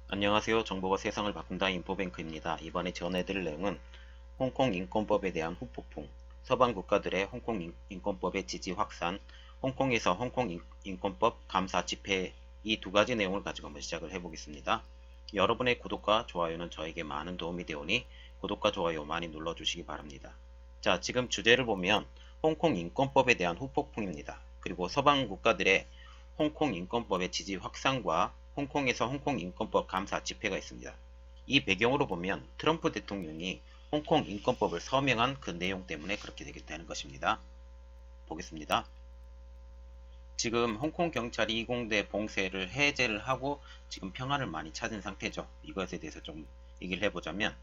안녕하세요. 정보가 세상을 바꾼다 인포뱅크입니다. 이번에 전해드릴 내용은 홍콩 인권법에 대한 후폭풍, 서방 국가들의 홍콩 인권법의 지지 확산, 홍콩에서 홍콩 인권법 감사 집회 이 두 가지 내용을 가지고 한번 시작을 해보겠습니다. 여러분의 구독과 좋아요는 저에게 많은 도움이 되오니 구독과 좋아요 많이 눌러주시기 바랍니다. 자, 지금 주제를 보면 홍콩 인권법에 대한 후폭풍입니다. 그리고 서방 국가들의 홍콩 인권법의 지지 확산과 홍콩에서 홍콩 인권법 감사 집회가 있습니다. 이 배경으로 보면 트럼프 대통령이 홍콩 인권법을 서명한 그 내용 때문에 그렇게 되게 되는 것입니다. 보겠습니다. 지금 홍콩 경찰이 이공대 봉쇄를 해제를 하고 지금 평화를 많이 찾은 상태죠. 이것에 대해서 좀 얘기를 해보자면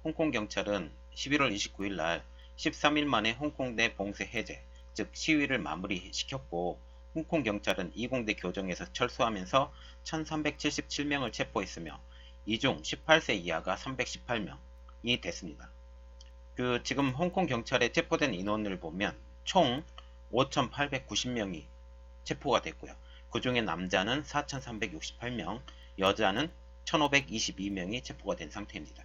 홍콩 경찰은 11월 29일 날 13일 만에 홍콩대 봉쇄 해제, 즉 시위를 마무리시켰고 홍콩 경찰은 이공대 교정에서 철수하면서 1377명을 체포했으며 이 중 18세 이하가 318명이 됐습니다. 지금 홍콩 경찰에 체포된 인원을 보면 총 5890명이 체포가 됐고요. 그 중에 남자는 4368명, 여자는 1522명이 체포가 된 상태입니다.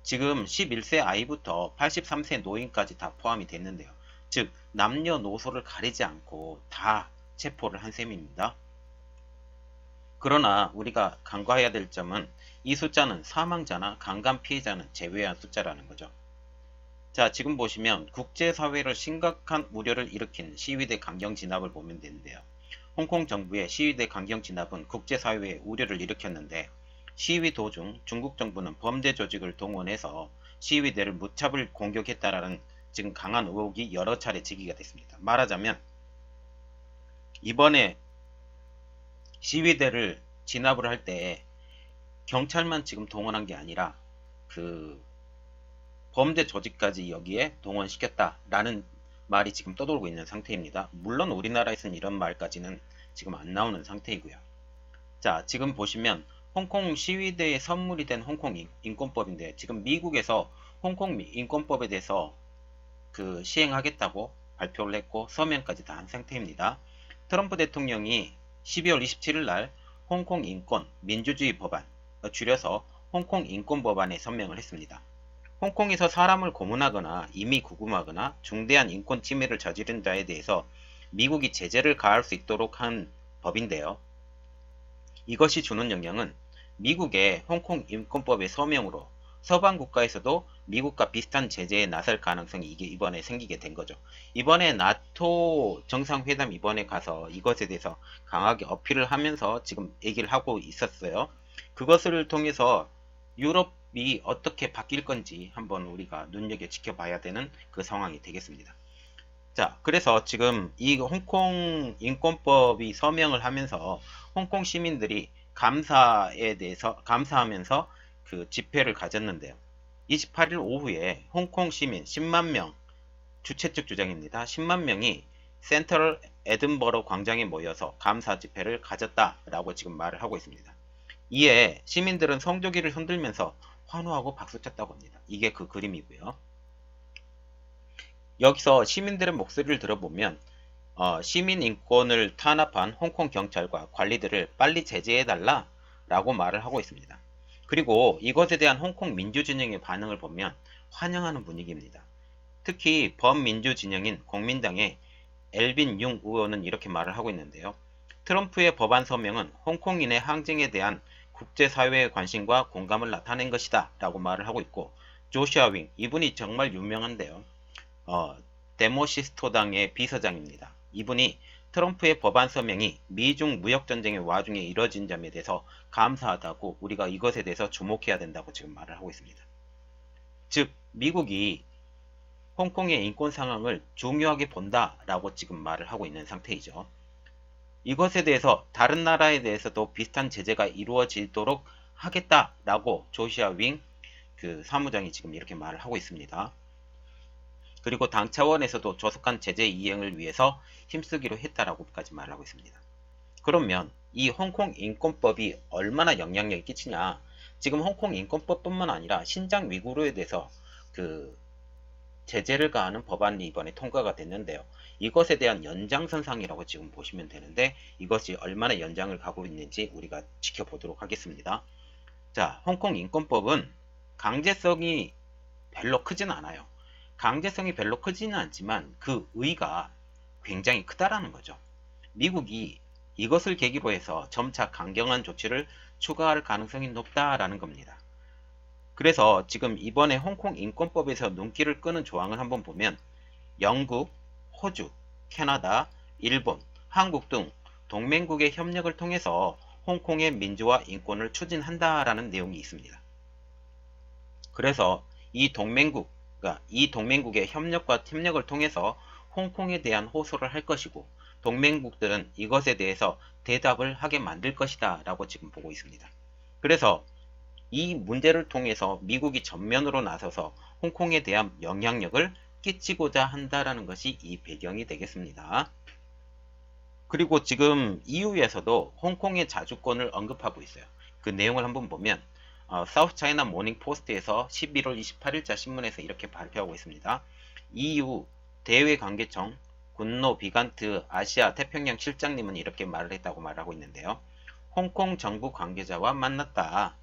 지금 11세 아이부터 83세 노인까지 다 포함이 됐는데요. 즉 남녀노소를 가리지 않고 다 체포를 한 셈입니다. 그러나 우리가 간과해야 될 점은 이 숫자는 사망자나 강간 피해자는 제외한 숫자라는 거죠. 자, 지금 보시면 국제사회를 심각한 우려를 일으킨 시위대 강경 진압을 보면 되는데요. 홍콩 정부의 시위대 강경 진압은 국제사회에 우려를 일으켰는데 시위 도중 중국 정부는 범죄 조직을 동원해서 시위대를 무차별 공격했다라는 지금 강한 의혹이 여러 차례 제기가 됐습니다. 말하자면 이번에 시위대를 진압을 할 때 경찰만 지금 동원한 게 아니라 범죄 조직까지 여기에 동원시켰다라는 말이 지금 떠돌고 있는 상태입니다. 물론 우리나라에서는 이런 말까지는 지금 안 나오는 상태이고요. 자, 지금 보시면 홍콩 시위대에 선물이 된 홍콩 인권법인데 지금 미국에서 홍콩 인권법에 대해서 시행하겠다고 발표를 했고 서명까지 다 한 상태입니다. 트럼프 대통령이 12월 27일 날 홍콩 인권 민주주의 법안, 줄여서 홍콩 인권법안에 서명을 했습니다. 홍콩에서 사람을 고문하거나 임의 구금하거나 중대한 인권 침해를 저지른 자에 대해서 미국이 제재를 가할 수 있도록 한 법인데요. 이것이 주는 영향은 미국의 홍콩 인권법의 서명으로 서방 국가에서도 미국과 비슷한 제재에 나설 가능성이 이번에 생기게 된 거죠. 이번에 나토 정상회담 이번에 가서 이것에 대해서 강하게 어필을 하면서 지금 얘기를 하고 있었어요. 그것을 통해서 유럽이 어떻게 바뀔 건지 한번 우리가 눈여겨 지켜봐야 되는 그 상황이 되겠습니다. 자, 그래서 지금 이 홍콩 인권법이 서명을 하면서 홍콩 시민들이 감사에 대해서 감사하면서 집회를 가졌는데요. 28일 오후에 홍콩 시민 10만 명, 주최 측 주장입니다. 10만 명이 센트럴 에든버러 광장에 모여서 감사 집회를 가졌다라고 지금 말을 하고 있습니다. 이에 시민들은 성조기를 흔들면서 환호하고 박수쳤다고 합니다. 이게 그 그림이고요. 여기서 시민들의 목소리를 들어보면 시민 인권을 탄압한 홍콩 경찰과 관리들을 빨리 제재해달라 라고 말을 하고 있습니다. 그리고 이것에 대한 홍콩 민주진영의 반응을 보면 환영하는 분위기입니다. 특히 범민주진영인 공민당의 엘빈 융 의원은 이렇게 말을 하고 있는데요. 트럼프의 법안 서명은 홍콩인의 항쟁에 대한 국제사회의 관심과 공감을 나타낸 것이다 라고 말을 하고 있고, 조시아 윙, 이분이 정말 유명한데요. 데모시스토당의 비서장입니다. 이분이 트럼프의 법안 서명이 미중 무역전쟁의 와중에 이뤄진 점에 대해서 감사하다고, 우리가 이것에 대해서 주목해야 된다고 지금 말을 하고 있습니다. 즉 미국이 홍콩의 인권 상황을 중요하게 본다라고 지금 말을 하고 있는 상태이죠. 이것에 대해서 다른 나라에 대해서도 비슷한 제재가 이루어지도록 하겠다라고 조시아 윙 사무장이 지금 이렇게 말을 하고 있습니다. 그리고 당 차원에서도 조속한 제재 이행을 위해서 힘쓰기로 했다라고까지 말하고 있습니다. 그러면 이 홍콩 인권법이 얼마나 영향력이 끼치냐? 지금 홍콩 인권법뿐만 아니라 신장 위구르에 대해서 제재를 가하는 법안이 이번에 통과가 됐는데요. 이것에 대한 연장선상이라고 지금 보시면 되는데 이것이 얼마나 연장을 가고 있는지 우리가 지켜보도록 하겠습니다. 자, 홍콩 인권법은 강제성이 별로 크진 않아요. 강제성이 별로 크지는 않지만 그 의의가 굉장히 크다라는 거죠. 미국이 이것을 계기로 해서 점차 강경한 조치를 추가할 가능성이 높다라는 겁니다. 그래서 지금 이번에 홍콩 인권법에서 눈길을 끄는 조항을 한번 보면 영국, 호주, 캐나다, 일본, 한국 등 동맹국의 협력을 통해서 홍콩의 민주화 인권을 추진한다라는 내용이 있습니다. 그래서 이 동맹국의 협력과 협력을 통해서 홍콩에 대한 호소를 할 것이고 동맹국들은 이것에 대해서 대답을 하게 만들 것이다 라고 지금 보고 있습니다. 그래서 이 문제를 통해서 미국이 전면으로 나서서 홍콩에 대한 영향력을 끼치고자 한다라는 것이 이 배경이 되겠습니다. 그리고 지금 EU에서도 홍콩의 자주권을 언급하고 있어요. 그 내용을 한번 보면 사우스 차이나 모닝 포스트에서 11월 28일자 신문에서 이렇게 발표하고 있습니다. EU 대외관계청 군노 비간트 아시아 태평양 실장님은 이렇게 말을 했다고 말하고 있는데요. 홍콩 정부 관계자와 만났다.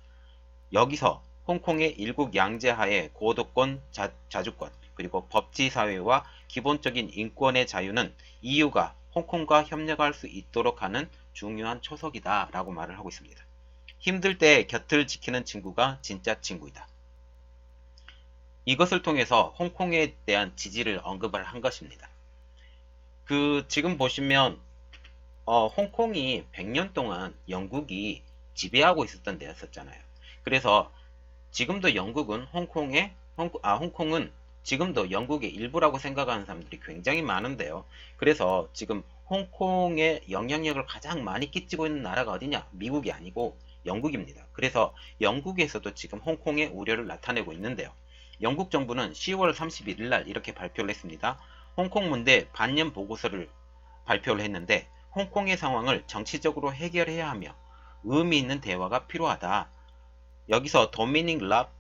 여기서 홍콩의 일국 양제하에 고도권, 자주권, 그리고 법치사회와 기본적인 인권의 자유는 EU가 홍콩과 협력할 수 있도록 하는 중요한 초석이다 라고 말을 하고 있습니다. 힘들 때 곁을 지키는 친구가 진짜 친구이다. 이것을 통해서 홍콩에 대한 지지를 언급을 한 것입니다. 지금 보시면 홍콩이 100년 동안 영국이 지배하고 있었던 데였었잖아요. 그래서 지금도 영국은 홍콩은 지금도 영국의 일부라고 생각하는 사람들이 굉장히 많은데요. 그래서 지금 홍콩의 영향력을 가장 많이 끼치고 있는 나라가 어디냐? 미국이 아니고 영국입니다. 그래서 영국에서도 지금 홍콩의 우려를 나타내고 있는데요. 영국 정부는 10월 31일 날 이렇게 발표를 했습니다. 홍콩 문제 반년 보고서를 발표를 했는데 홍콩의 상황을 정치적으로 해결해야 하며 의미 있는 대화가 필요하다. 여기서 도미닉 랍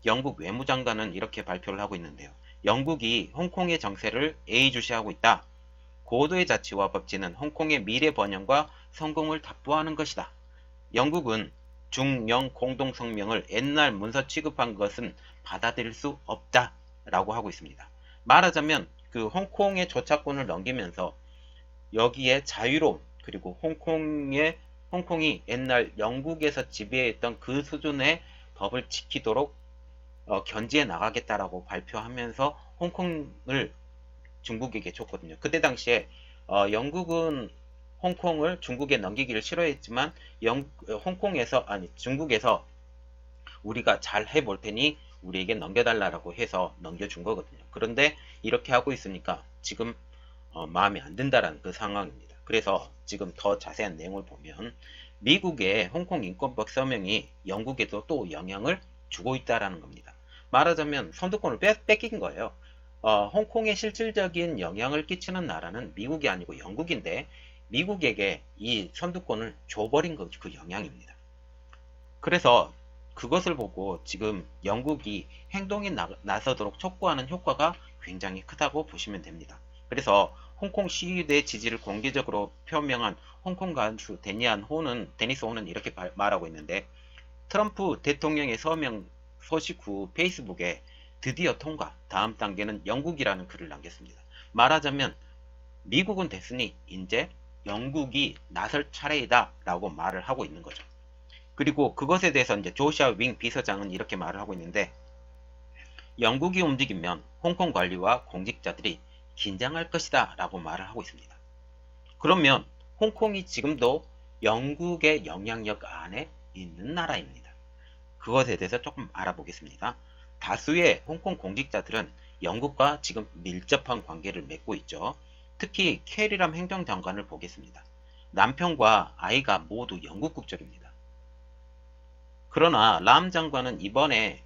영국 외무장관은 이렇게 발표를 하고 있는데요. 영국이 홍콩의 정세를 예의주시하고 있다. 고도의 자치와 법치는 홍콩의 미래 번영과 성공을 답보하는 것이다. 영국은 중영 공동성명을 옛날 문서 취급한 것은 받아들일 수 없다 라고 하고 있습니다. 말하자면 그 홍콩의 조차권을 넘기면서 여기에 자유로운 그리고 홍콩이 옛날 영국에서 지배했던 그 수준의 법을 지키도록 견지해 나가겠다라고 발표하면서 홍콩을 중국에게 줬거든요. 그때 당시에 영국은 홍콩을 중국에 넘기기를 싫어했지만 중국에서 우리가 잘 해볼 테니 우리에게 넘겨달라고 해서 넘겨준 거거든요. 그런데 이렇게 하고 있으니까 지금 마음에 안 든다라는 그 상황입니다. 그래서 지금 더 자세한 내용을 보면 미국의 홍콩 인권법 서명이 영국에도 또 영향을 주고 있다라는 겁니다. 말하자면 선두권을 뺏긴 거예요. 홍콩에 실질적인 영향을 끼치는 나라는 미국이 아니고 영국인데 미국에게 이 선두권을 줘버린 그 영향입니다. 그래서 그것을 보고 지금 영국이 행동에 나서도록 촉구하는 효과가 굉장히 크다고 보시면 됩니다. 그래서 홍콩 시위대 지지를 공개적으로 표명한 홍콩 가수 데니스 호는 이렇게 말하고 있는데 트럼프 대통령의 서명 소식 후 페이스북에 드디어 통과, 다음 단계는 영국이라는 글을 남겼습니다. 말하자면 미국은 됐으니 이제 영국이 나설 차례이다 라고 말을 하고 있는 거죠. 그리고 그것에 대해서 이제 조시아 윙 비서장은 이렇게 말을 하고 있는데 영국이 움직이면 홍콩 관리와 공직자들이 긴장할 것이다 라고 말을 하고 있습니다. 그러면 홍콩이 지금도 영국의 영향력 안에 있는 나라입니다. 그것에 대해서 조금 알아보겠습니다. 다수의 홍콩 공직자들은 영국과 지금 밀접한 관계를 맺고 있죠. 특히 캐리람 행정장관을 보겠습니다. 남편과 아이가 모두 영국 국적입니다. 그러나 람 장관은 이번에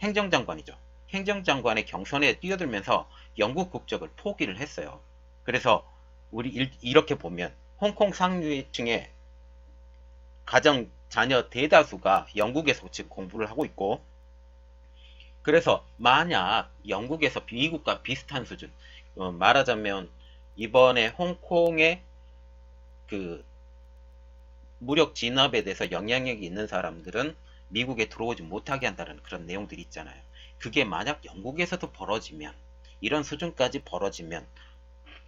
행정장관이죠. 행정장관의 경선에 뛰어들면서 영국 국적을 포기를 했어요. 그래서 우리 이렇게 보면 홍콩 상류층의 가정 자녀 대다수가 영국에서 지금 공부를 하고 있고 그래서 만약 영국에서 미국과 비슷한 수준 말하자면 이번에 홍콩의 그 무력 진압에 대해서 영향력이 있는 사람들은 미국에 들어오지 못하게 한다는 그런 내용들이 있잖아요. 그게 만약 영국에서도 벌어지면, 이런 수준까지 벌어지면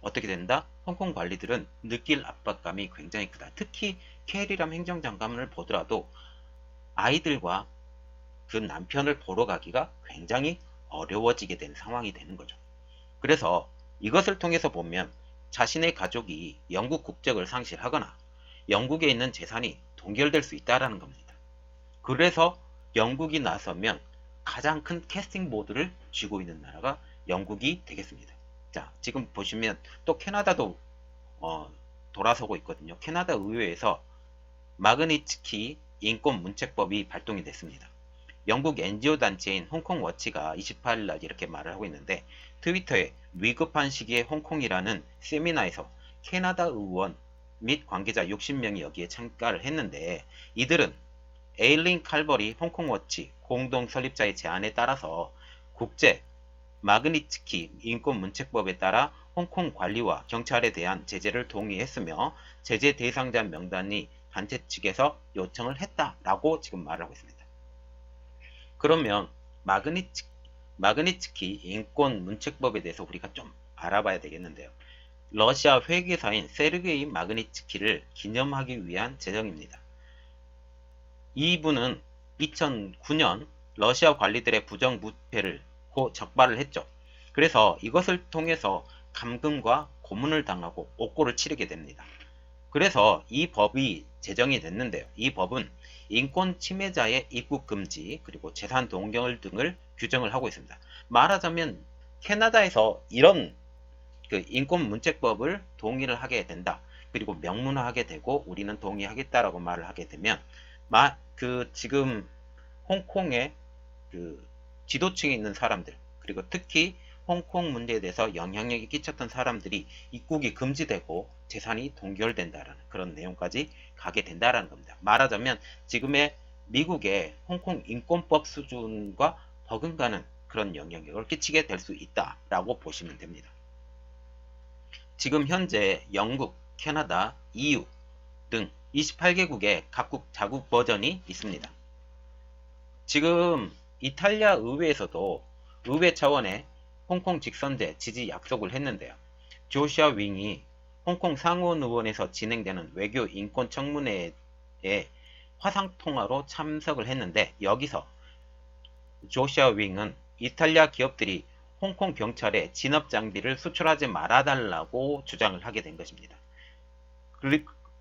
어떻게 된다? 홍콩 관리들은 느낄 압박감이 굉장히 크다. 특히 캐리람 행정장관을 보더라도 아이들과 그 남편을 보러 가기가 굉장히 어려워지게 되는 상황이 되는 거죠. 그래서 이것을 통해서 보면 자신의 가족이 영국 국적을 상실하거나 영국에 있는 재산이 동결될 수 있다는 겁니다. 그래서 영국이 나서면 가장 큰 캐스팅 보드를 쥐고 있는 나라가 영국이 되겠습니다. 자, 지금 보시면 또 캐나다도 돌아서고 있거든요. 캐나다 의회에서 마그니츠키 인권 문책법이 발동이 됐습니다. 영국 NGO 단체인 홍콩 워치가 28일 날 이렇게 말을 하고 있는데, 트위터에 위급한 시기에 홍콩이라는 세미나에서 캐나다 의원 및 관계자 60명이 여기에 참가를 했는데, 이들은 에일린 칼버리 홍콩 워치 공동 설립자의 제안에 따라서 국제 마그니츠키 인권 문책법에 따라 홍콩 관리와 경찰에 대한 제재를 동의했으며 제재 대상자 명단이 단체 측에서 요청을 했다라고 지금 말을 하고 있습니다. 그러면 마그니츠키 인권 문책법에 대해서 우리가 좀 알아봐야 되겠는데요. 러시아 회계사인 세르게이 마그니츠키를 기념하기 위한 제정입니다. 이분은 2009년 러시아 관리들의 부정부패를 적발을 했죠. 그래서 이것을 통해서 감금과 고문을 당하고 옥고를 치르게 됩니다. 그래서 이 법이 제정이 됐는데요. 이 법은 인권 침해자의 입국 금지 그리고 재산 동결 등을 규정을 하고 있습니다. 말하자면 캐나다에서 이런 그 인권 문책법을 동의를 하게 된다. 그리고 명문화하게 되고 우리는 동의하겠다라고 말을 하게 되면 지금 홍콩의 그 지도층에 있는 사람들, 그리고 특히 홍콩 문제에 대해서 영향력이 끼쳤던 사람들이 입국이 금지되고 재산이 동결된다라는 그런 내용까지 가게 된다라는 겁니다. 말하자면 지금의 미국의 홍콩 인권법 수준과 버금가는 그런 영향력을 끼치게 될 수 있다라고 보시면 됩니다. 지금 현재 영국, 캐나다, EU 등 28개국의 각국 자국 버전이 있습니다. 지금 이탈리아 의회에서도 의회 차원의 홍콩 직선제 지지 약속을 했는데요. 조시아 윙이 홍콩 상원 의원에서 진행되는 외교 인권 청문회에 화상통화로 참석을 했는데, 여기서 조시아 윙은 이탈리아 기업들이 홍콩 경찰에 진압 장비를 수출하지 말아달라고 주장을 하게 된 것입니다.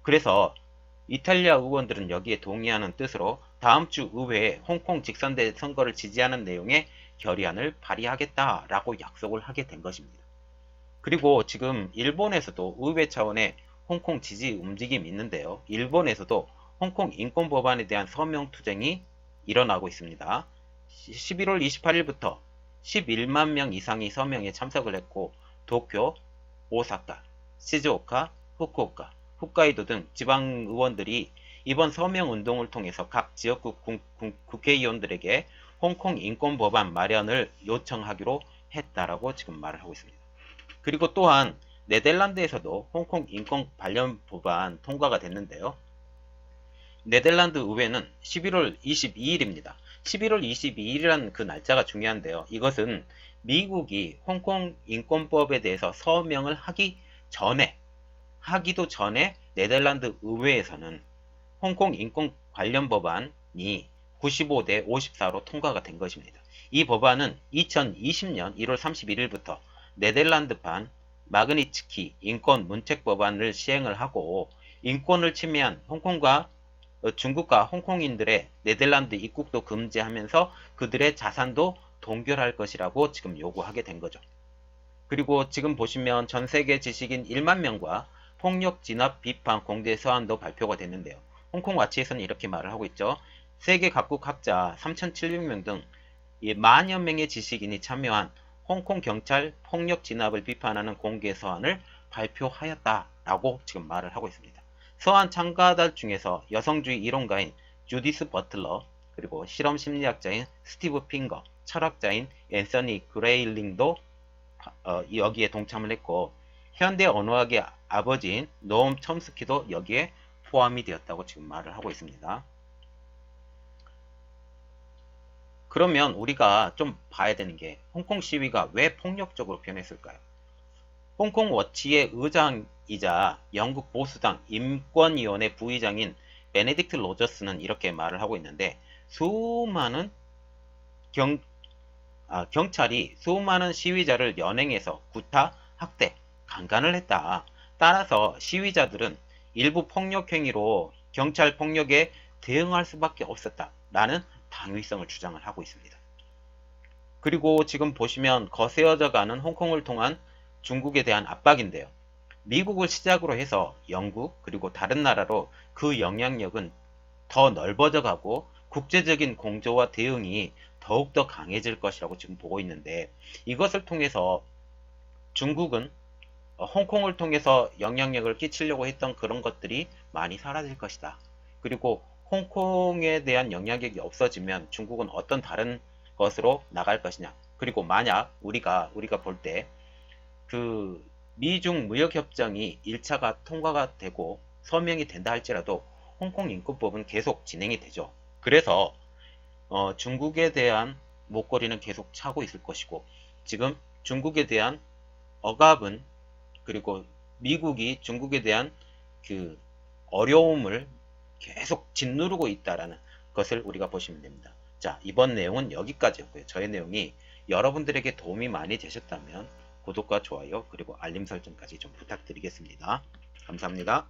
그래서 이탈리아 의원들은 여기에 동의하는 뜻으로 다음 주 의회에 홍콩 직선제 선거를 지지하는 내용의 결의안을 발의하겠다라고 약속을 하게 된 것입니다. 그리고 지금 일본에서도 의회 차원의 홍콩 지지 움직임이 있는데요. 일본에서도 홍콩 인권 법안에 대한 서명 투쟁이 일어나고 있습니다. 11월 28일부터 11만 명 이상이 서명에 참석을 했고, 도쿄, 오사카, 시즈오카, 후쿠오카, 홋카이도 등 지방의원들이 이번 서명운동을 통해서 각 지역국 국회의원들에게 홍콩 인권법안 마련을 요청하기로 했다라고 지금 말을 하고 있습니다. 그리고 또한 네덜란드에서도 홍콩 인권 관련 법안 통과가 됐는데요. 네덜란드 의회는 11월 22일입니다. 11월 22일이라는 그 날짜가 중요한데요. 이것은 미국이 홍콩 인권법에 대해서 서명을 하기도 전에 네덜란드 의회에서는 홍콩 인권 관련 법안이 95대 54로 통과가 된 것입니다. 이 법안은 2020년 1월 31일부터 네덜란드판 마그니츠키 인권 문책법안을 시행을 하고, 인권을 침해한 중국과 홍콩인들의 네덜란드 입국도 금지하면서 그들의 자산도 동결할 것이라고 지금 요구하게 된 거죠. 그리고 지금 보시면 전 세계 지식인 1만 명과 폭력 진압 비판 공개 서한도 발표가 됐는데요. 홍콩 와치에서는 이렇게 말을 하고 있죠. 세계 각국 학자 3,700명 등 만여 명의 지식인이 참여한 홍콩 경찰 폭력 진압을 비판하는 공개 서한을 발표하였다라고 지금 말을 하고 있습니다. 서한 참가자 중에서 여성주의 이론가인 주디스 버틀러, 그리고 실험 심리학자인 스티브 핑거, 철학자인 앤서니 그레일링도 여기에 동참을 했고 현대 언어학의 아버지인 노엄 첨스키도 여기에 포함이 되었다고 지금 말을 하고 있습니다. 그러면 우리가 좀 봐야 되는 게 홍콩 시위가 왜 폭력적으로 변했을까요? 홍콩 워치의 의장이자 영국 보수당 인권위원회 부의장인 베네딕트 로저스는 이렇게 말을 하고 있는데 수많은 경찰이 수많은 시위자를 연행해서 구타, 학대, 강간을 했다. 따라서 시위자들은 일부 폭력행위로 경찰 폭력에 대응할 수밖에 없었다. 라는 당위성을 주장을 하고 있습니다. 그리고 지금 보시면 거세어져 가는 홍콩을 통한 중국에 대한 압박인데요. 미국을 시작으로 해서 영국 그리고 다른 나라로 그 영향력은 더 넓어져 가고 국제적인 공조와 대응이 더욱더 강해질 것이라고 지금 보고 있는데 이것을 통해서 중국은 홍콩을 통해서 영향력을 끼치려고 했던 그런 것들이 많이 사라질 것이다. 그리고 홍콩에 대한 영향력이 없어지면 중국은 어떤 다른 것으로 나갈 것이냐. 그리고 만약 우리가 볼 때 그 미중 무역협정이 1차가 통과가 되고 서명이 된다 할지라도 홍콩 인권법은 계속 진행이 되죠. 그래서 중국에 대한 목걸이는 계속 차고 있을 것이고 지금 중국에 대한 억압은 그리고 미국이 중국에 대한 그 어려움을 계속 짓누르고 있다라는 것을 우리가 보시면 됩니다. 자, 이번 내용은 여기까지였고요. 저의 내용이 여러분들에게 도움이 많이 되셨다면 구독과 좋아요 그리고 알림 설정까지 좀 부탁드리겠습니다. 감사합니다.